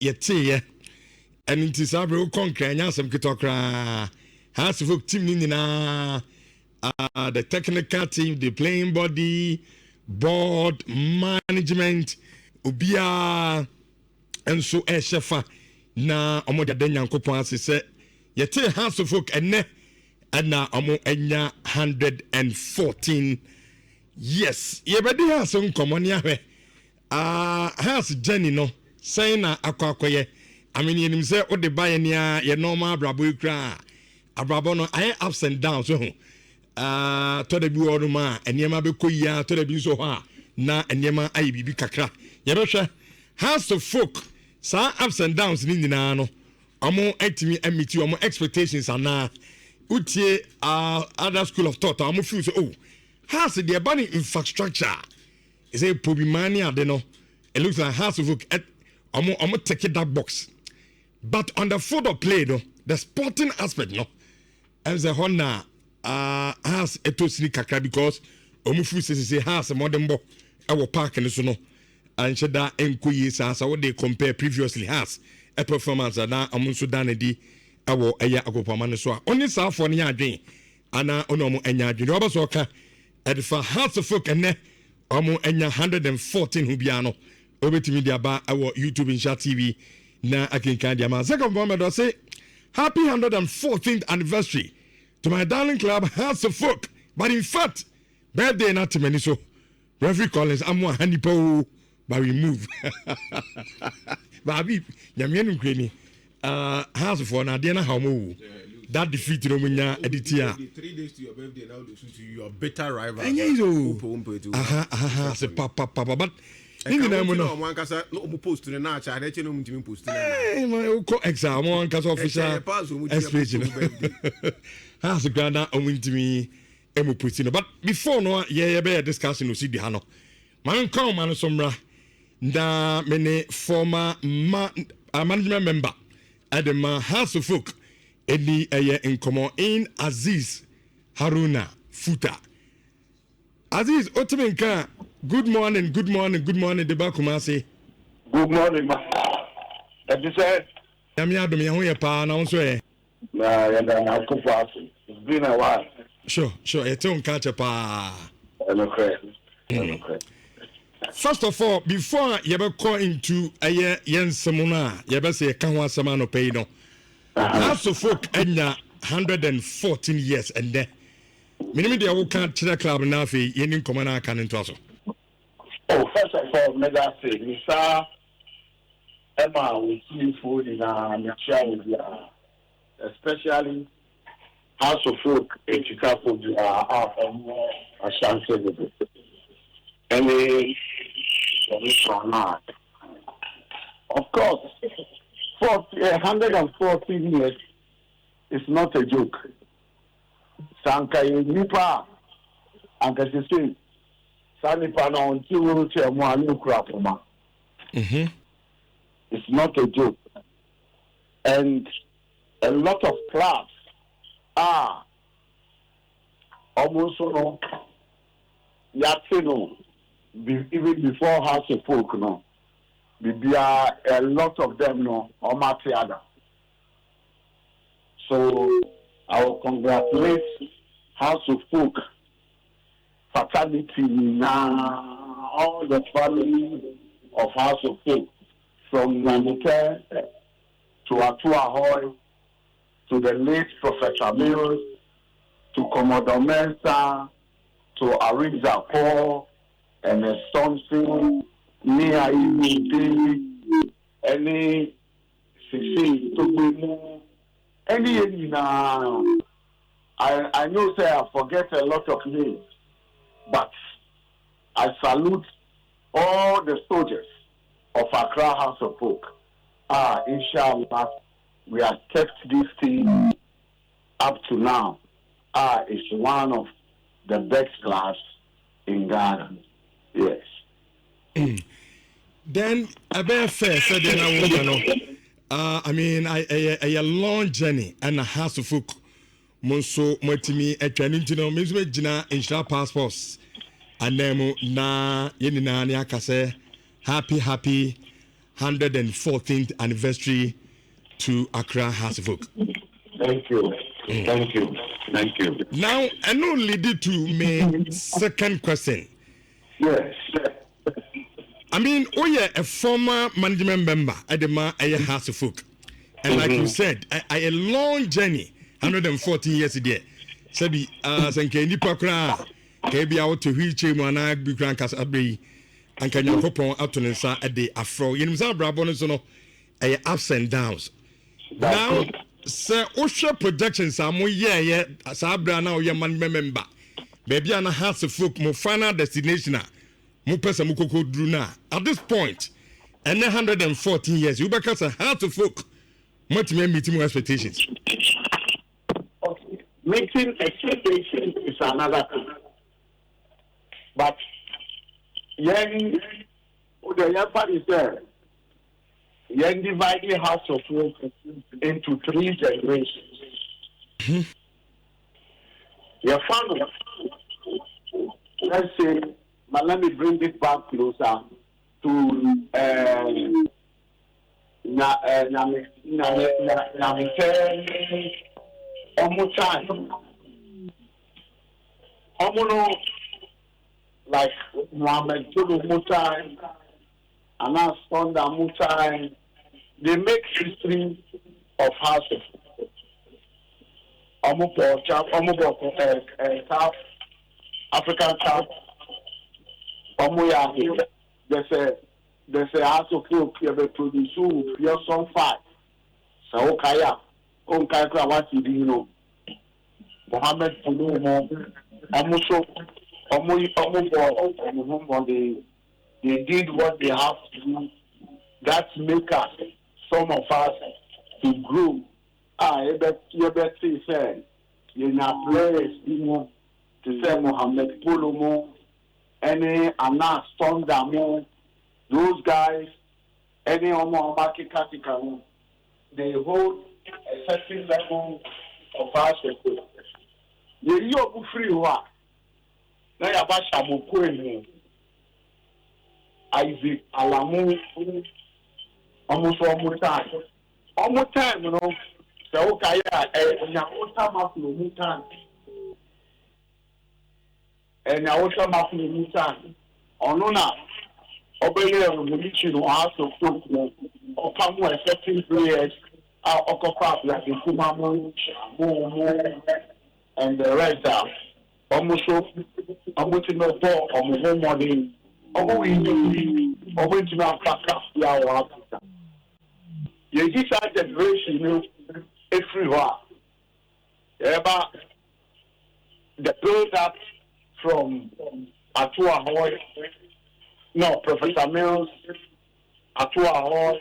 yete and it is abro konkre anya asem kitokra has folk team ni na the technical team, the playing body, board, management, ubia and so shefa na omo de nyankopon asese yete house of folk ene na omo enya 114 yes yebedi house nkomo ne ahwe house journey no saying na akwakoye I mean yenim say o de buy ne ye normal abrabo ikra abrabo no I ups and downs so to the bi wono ma enema be koyia to the bi so ho a na enema ayi bibi kakra yebehwe house of folk sa ups and downs ni nyina no omo atimi amiti omo expectations ana utie other school of thought omo feel so oh house the urban infrastructure is a pobimani ade no it looks like house of folk omo take that box but on the foot of play no the sporting aspect no as a honor has a tosini kakra because omufu say has modern bo e park and so no and sheda enkoyi sa what they compare previously has a performance na amunso danedi awo eya akopama no so a oni sa for ne adwen ana ono mo enya adwen oba so ka edifa house of folk ene omo enya 114 hu bia no obetimi dia ba awo YouTube Nhyira TV na akinkan dia ma second bomb do say happy 114th anniversary to my darling club House of Folk. But in fact, birthday not too many so. Reverend Collins, I'm one honeypo, but we move. Baby, Yamian Ukraine, House of Folk, Diana Homo. That defeated Omunya Editia. 3 days to your birthday now, to your better rival. Aha, papa, but. One casa no post to the natch, I let you know to post. My exam, one casa official has a grand on to me, Emu Putino. But before no, yeah, be a discussion with Sidi Hano. Man, come, man, Sombra, da many former management member at the House of Folk, Eddie in common in Aziz Haruna Futah. Aziz, Otimenka. Good morning, Deba Kumasi. Good morning, ma. As you said, I'm here to me, I'm here, pa, now, so eh. It's been a while. Sure, you don't catch a pa. Okay. First of all, before you ever call into a yen samuna, you ever say a kanwa samano pay no. House of Folk enya 114 years and then. Minimum they will can't to the club now for yen common can into us. Oh, first of all, may I say, Mr. Emma will see food in Nhyira, especially House of Folk, Chicago, Ashanti, any commission not. Of course, 114 years is not a joke. Sankai Nipa, and as you say, Sanipana until it's not a joke. And a lot of clubs are almost even before House of Folk, no. A lot of them no Omatiada. So I will congratulate House of Folk fatality now all the family of House of Folk from Nanike to Atua Hoy to the late Professor Mills to Commodore Mensa to Ariza Paul and Thompson Nia David any Sisi Togbemu any now I know say I forget a lot of names. But I salute all the soldiers of Accra House of Folk. Inshallah, we have kept this thing up to now. It's one of the best class in Ghana. Yes. Then a bear fair said I mean a long journey and a House of Folk. Monso Motimi a training to know Miss Regina Nhyira passports. And then na yenina niakase happy 114th anniversary to Accra House of Folk. Thank you. Thank you. Thank you. Now, I know lead to my second question. Yes. I mean, we are a former management member at the House of Folk. And like you said, a long journey, 114 years a day. Sabi, sanke nipa kra, kebi out to wheelchair mana bi kran kas abe, and can you hop on out to nsa at the afro. You know, brabon so no, ups and downs. Now, sir, Osha projections are more Sabra now your management member. Baby, and a House of Folk, more final destination. Mupesa Mukoko Druna. At this point, and 114 years, you back as a House of Folk. Much more meeting expectations. Okay. Meeting expectations is another thing. But the young part is there. Young divide the House of Folk into 3 generations. Your family, let's say, but let me bring it back closer to like Muhammad Jolo Mutai, Anas Fonda Mutai, they make history of houses. South African South, there's a house of folk you have produced your song 5. So Kaya, Kaya, what you know? Mohammed Puno, Amuso, they did what they have to do. That make us, some of us, to grow. You bet say, you know, players, to say Mohammed Puno, any Anas Tonda, those guys, any market category, they hold a certain level of aspect. You are free work. Now you have Shamu Isaac Alamu, almost one time. Almost time, you know. So okay, and now Mutan. And now Mutan. Onuna. Obey religion also or come with certain players are like the Kumamu, and the rest are almost almost no ball or more money. Or we to not pack up the hour. You decide the generation everywhere. About the build up from Atua Hoy. No, Professor Mills, Atua Hall,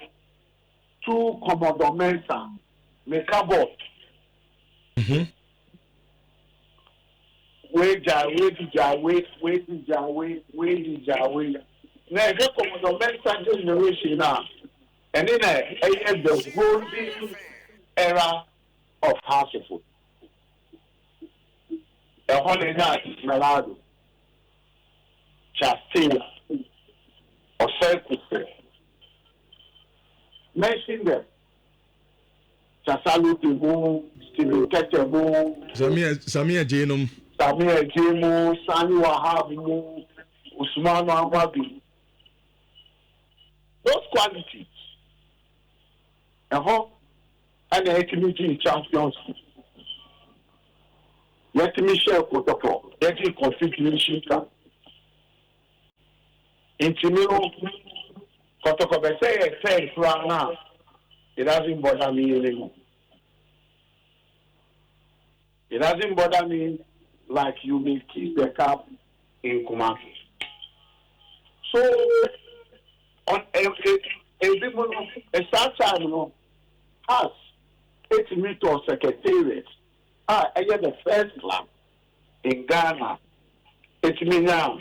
2 Commodore Mensa, Mekabot. Wait. Now, the Commodore Mensa generation now, and then the golden era of House of Folk. A holiday night, Malado, Chastela. Or self-respect. Mention them. Chasalu Tibu, Stephen Ketemu, Samia Jenum, Sani Wahabu, Usman Wabi. Those qualities. And the HMG champions. Let me share protocol. Let me configuration. Intimino, say now. It doesn't bother me anymore. It doesn't bother me like you may keep the cup in Kumasi. So, on a start time, has 8 meters secretariat. I get the first club in Ghana. It's me now.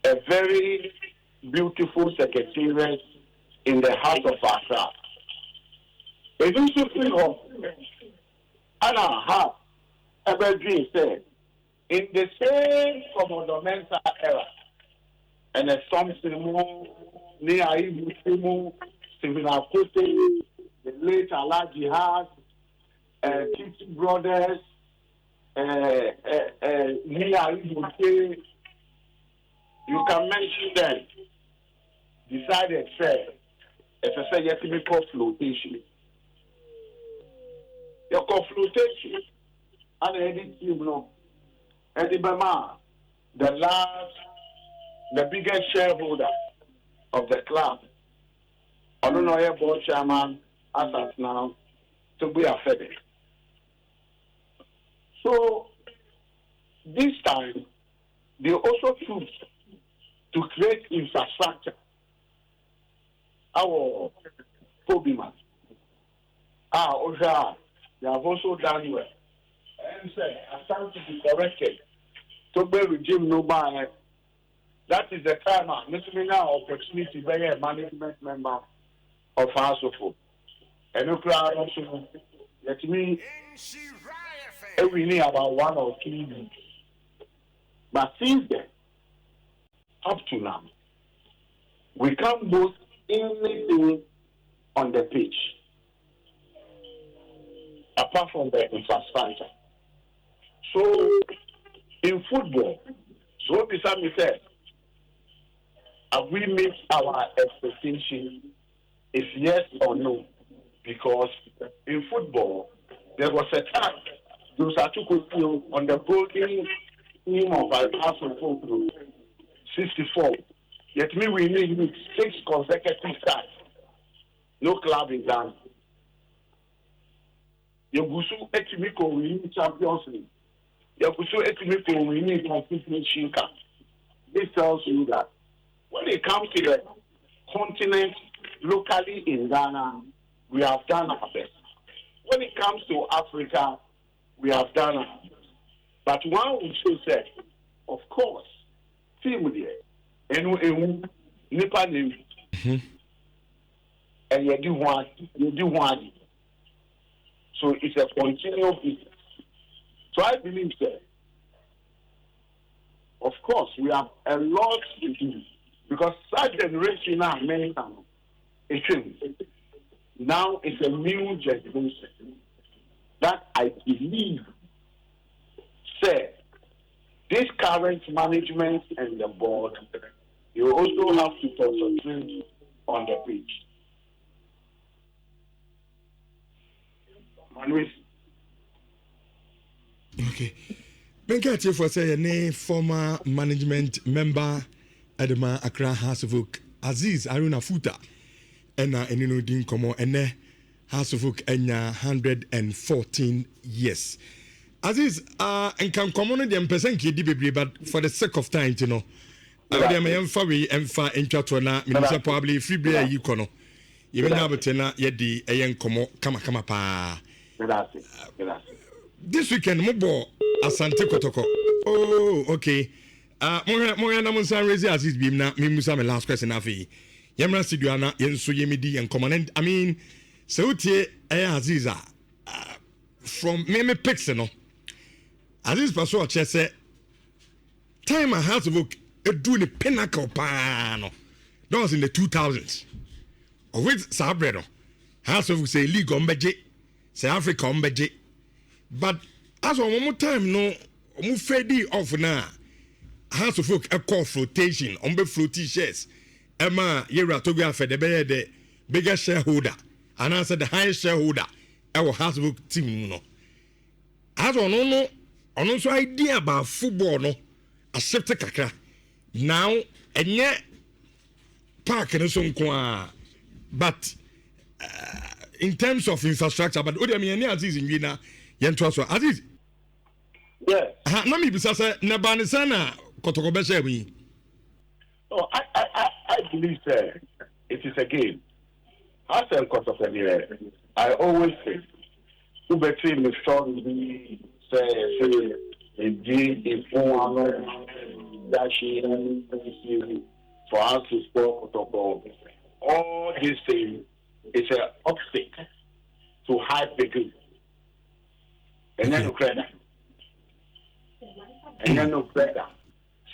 A very beautiful secretariat in the heart of Accra. A beautiful home. And I have ever dream said, in the same Commodore Mensa era, and a something more Nhyira Stephen Akote, the late Alaji Has, Titi Brothers, Nhyira, you can mention them. Decided, say, if I say, yes, me call flotation. You call flotation, and any team, no, Eddie Bama, the biggest shareholder of the club. I don't know your board chairman as of now to be affected. So this time they also choose to create infrastructure. Our Pobima. Oja, they have also done well. And say, I stand to be corrected. To be regime no buy. That is the time I'm missing now opportunity to be a management member of House of Folk. And no crowd also let me every day about 1 or 2 weeks. But since then, up to now, we can't boast anything on the pitch apart from the infrastructure. So in football, so beside me said, have we met our expectation? Is yes or no? Because in football, there was a time those are two on the broken team of our House of Folk 64. Yet me we need 6 consecutive starts. No club in Ghana. Yogusu Etimiko we need Champions League. Yogusu Etimiko we need Constitution Cup. This tells you that when it comes to the continent locally in Ghana, we have done our best. When it comes to Africa, we have done our best. But one we should say, of course, team there, and Nipa name, and you do one. So it's a continual business. So I believe that, of course, we have a lot to do because such generation now, many times, now it's a new generation that I believe said this current management and the board, you also have to concentrate on the pitch. Okay. Benka for say a former management member at the Accra House of Folk, Aziz Haruna Futah. Ena enino din komo ene House of Folk enya 114 years. Aziz, enkan komo no dem person ki di bebre, but for the sake of time, you know. Dem emfa we emfa entwato na minisa probably free break yi kono. Ye benya betena ye di eyen komo kama pa. This weekend mobo Asante Kotoko. Oh, okay. Mo na mo san raise Aziz bim na me musa me last question afi. Yamra Siduana, Yensu Yemidi and Commandant. I mean, Sauti Aziza from Meme Pixeno. Aziz Pasua Chese time I had to work do the pinnacle pano. That was in the 2000s. Of which Sabredo House of say League on Beje, say Africa on Beje. But as one more time, no, move Freddy off now. House of Folk a call flotation on the floaty shares. Emma Nhyira Togoafe the biggest shareholder and answer the highest shareholder our House of Folk team no. As on so idea about football no a septic kakra. Now enye park no so nko but in terms of infrastructure but odi me Aziz Nhyira yento so Aziz. Yeah. Na me bisa say na ba ne sana kotoko be share wi. Oh, I believe it is a game. I always say, who between the strong say, a game is one that she for us to sport all these things is an obstacle to hype the game. And then no credit. And then no credit.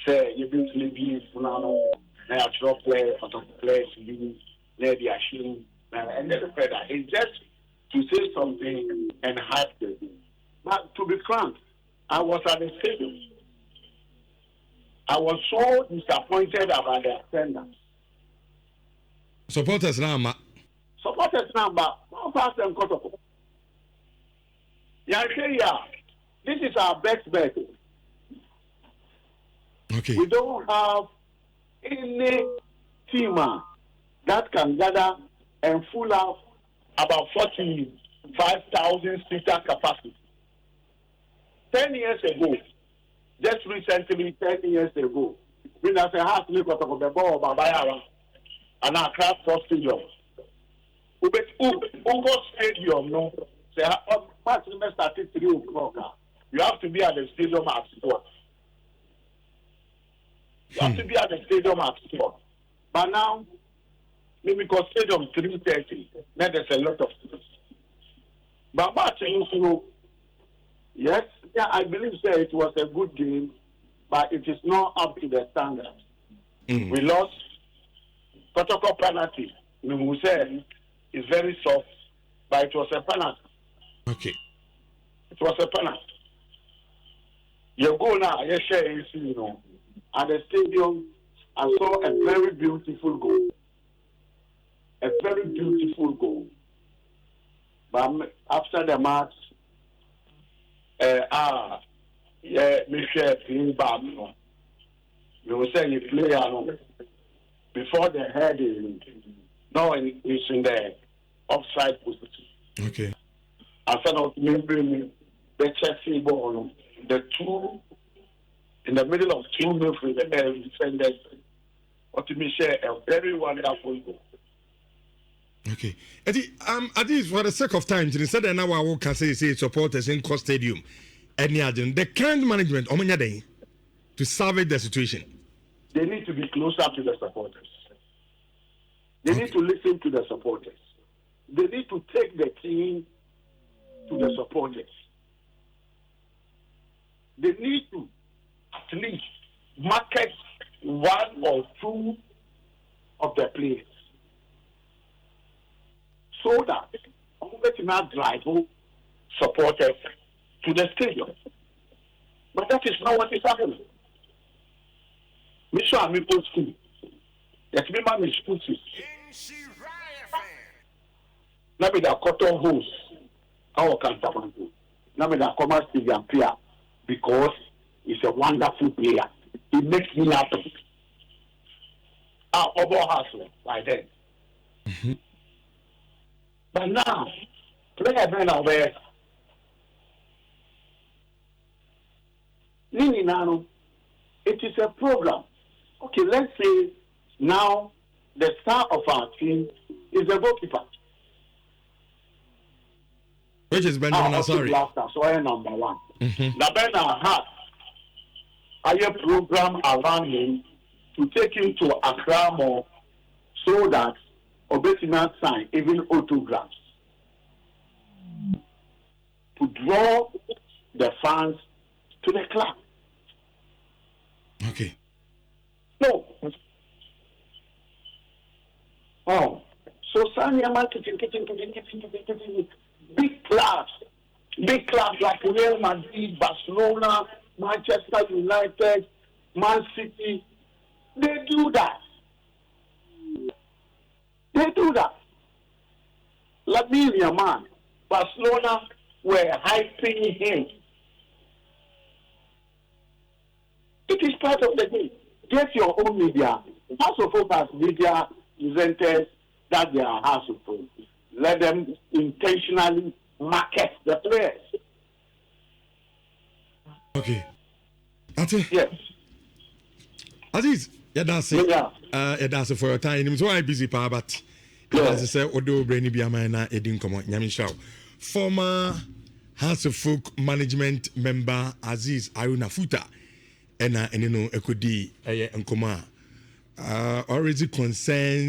Say, you basically be natural players, photo players, maybe a shooting, and then it's just to say something and hype them. But to be frank, I was at the stadium. I was so disappointed about the attendance. Supporters now, Supporters now, but how fast them cut off? Yeah, this is our best bet. Okay. We don't have any team that can gather and full out about 45,000 seater capacity. 10 years ago, just recently, 10 years ago, we have a half league of the ball of Babayara and our crowd for stadium. Ugo Stadium, no, say, match started 3 o'clock. You have to be at the stadium at 4. You have to be at the stadium at 4. But now, maybe because stadium 3:30, then there's a lot of things. But matching, yes, yeah, I believe it was a good game, but it is not up to the standard. We lost protocol penalty. We say it's very soft, but it was a penalty. Okay. It was a penalty. You go now, you share, at the stadium, I saw a very beautiful goal. A very beautiful goal. But after the match, me share clean back. You will say you play before the head is no, it's in the offside position. Okay. After not maybe the Chelsea ball, the two in the middle of two with the defenders. What to me share a very wonderful goal. Okay. Aziz, for the sake of time, instead of now I can say supporters in Coast Stadium, the current management, to salvage the situation. They need to be closer to the supporters. They need to listen to the supporters. They need to take the team to the supporters. They need to at least market 1 or 2 of the players so that we not drive supporters to the stadium. But that is not what is happening. Mr. Amipo School. Yes, me man is school. Now me da cotton hose. Our cantamanto. Now me da come stadium player because he's a wonderful player. It makes me happy. Over hustle by then. Mm-hmm. But now, players are aware. It is a program. Okay, let's say now the star of our team is a goalkeeper. Which is Benjamin Asari. So I am number 1. The Benjamin has a program around him to take him to Accra more so that Obetina sign even autographs to draw the fans to the club. Okay. No. Oh, so Sanya big clubs like Real Madrid, Barcelona, Manchester United, Man City, they do that. They do that. Lamine Yamal, Barcelona were hyping him. It is part of the game. Get your own media. House of Hope has media presenters that they are House of Hope. Let them intentionally market the players. Okay. Ate? Yes. Aziz, that's it. That's it for your time. So I'm busy, but as I said, Odo Brainy Biamana Edin Komo Nyamisha. Former House of Folk Management member Aziz Haruna Futah. And ekodi nkoma already concerns